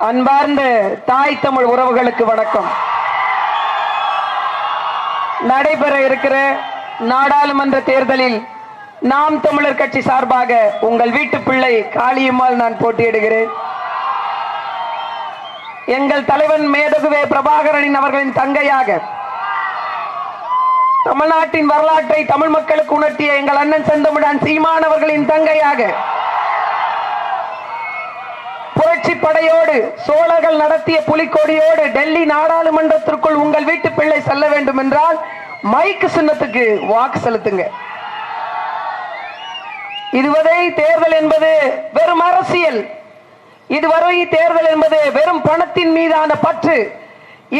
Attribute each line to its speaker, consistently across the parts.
Speaker 1: அன்பார்ந்த தாய் தமிழ் உறவுகளுக்கு வணக்கம். நடைபெற இருக்கிற நாடாளுமன்ற தேர்தலில் நாம் தமிழர் கட்சி சார்பாக உங்கள் வீட்டு பிள்ளை காளியம்மாள் நான் போட்டியிடுகிறேன். எங்கள் தலைவன் மேதகுவே பிரபாகரனின் அவர்களின் தங்கையாக, தமிழ்நாட்டின் வரலாற்றை தமிழ் மக்களுக்கு உணர்த்திய எங்கள் அண்ணன் செந்தமிழன் சீமான் அவர்களின் தங்கையாக, புரட்சி படையோடு சோழர்கள் நடத்திய புலிக்கொடியோடு டெல்லி நாடாளுமன்றத்திற்குள் உங்கள் வீட்டு பிள்ளை செல்ல வேண்டும் என்றால் மைக்கு சின்னத்துக்கு வாக்கு செலுத்துங்க. இதுவரை தேர்தல் என்பது வெறும் அரசியல், இதுவரை தேர்தல் என்பது வெறும் பணத்தின் மீதான பற்று,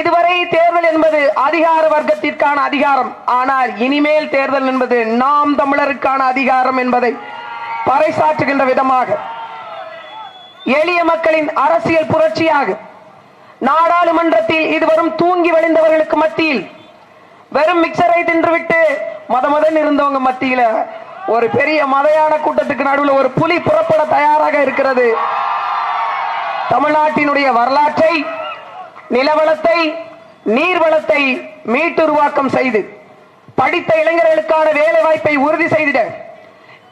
Speaker 1: இதுவரை தேர்தல் என்பது அதிகார வர்க்கத்திற்கான அதிகாரம். ஆனால் இனிமேல் தேர்தல் என்பது நாம் தமிழருக்கான அதிகாரம் என்பதை பறைசாற்றுகின்ற விதமாக, எளிய மக்களின் அரசியல் புரட்சியாக நாடாளுமன்றத்தில் இதுவரும் தூங்கி வழிந்தவர்களுக்கு மத்தியில், வெறும் மிக்சரை தின்றுவிட்டு மதமதன் இருந்தவங்க மத்தியில ஒரு பெரிய மதையான கூட்டத்துக்கு நடுவில் ஒரு புலி புறப்பட தயாராக இருக்கிறது. தமிழ்நாட்டினுடைய வரலாற்றை, நிலவளத்தை, நீர்வளத்தை மீட்டுருவாக்கம் செய்து படித்த இளைஞர்களுக்கான வேலை வாய்ப்பை உறுதி செய்திட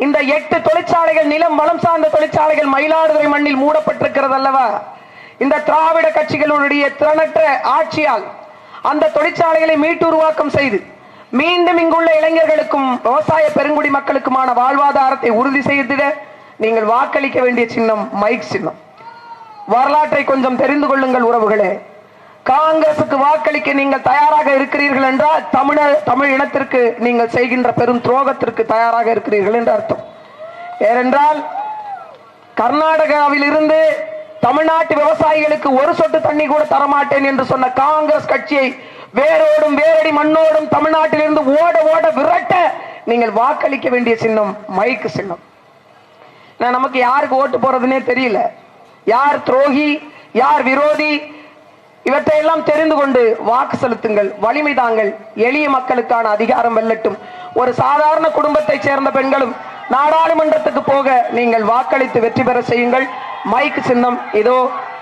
Speaker 1: இந்த 8 தொழிற்சாலைகள், நிலம் வளம் சார்ந்த தொழிற்சாலைகள் மயிலாடுதுறை மண்ணில் மூடப்பட்டிருக்கிறது அல்லவா? இந்த திராவிட கட்சிகளுடைய திறனற்ற ஆட்சியால் அந்த தொழிற்சாலைகளை மீட்டுருவாக்கம் செய்து மீண்டும் இங்குள்ள இளைஞர்களுக்கும் விவசாய பெருங்குடி மக்களுக்குமான வாழ்வாதாரத்தை உறுதி செய்திட நீங்கள் வாக்களிக்க வேண்டிய சின்னம் மைக் சின்னம். வரலாற்றை கொஞ்சம் தெரிந்து கொள்ளுங்கள் உறவுகளே. காங்கிரசுக்கு வாக்களிக்க நீங்கள் தயாராக இருக்கிறீர்கள் என்றால் தமிழ் இனத்திற்கு நீங்கள் செய்கின்ற பெரும் துரோகத்திற்கு தயாராக இருக்கிறீர்கள் என்று அர்த்தம். ஏனென்றால் கர்நாடகாவில் இருந்து தமிழ்நாட்டு விவசாயிகளுக்கு ஒரு சொட்டு தண்ணி கூட தரமாட்டேன் என்று சொன்ன காங்கிரஸ் கட்சியை வேரோடும் வேரடி மண்ணோடும் தமிழ்நாட்டில் இருந்து ஓட ஓட விரட்ட நீங்கள் வாக்களிக்க வேண்டிய சின்னம் மைக்கு சின்னம். நமக்கு யாருக்கு ஓட்டு போறதுன்னே தெரியல. யார் துரோகி, யார் விரோதி, இவற்றையெல்லாம் தெரிந்து கொண்டு வாக்கு செலுத்துங்கள், வலிமை தாங்கள். எளிய மக்களுக்கான அதிகாரம் வெல்லட்டும். ஒரு சாதாரண குடும்பத்தை சேர்ந்த பெண்களும் நாடாளுமன்றத்துக்கு போக நீங்கள் வாக்களித்து வெற்றி பெற செய்யுங்கள். மைக்கு சின்னம் இதோ.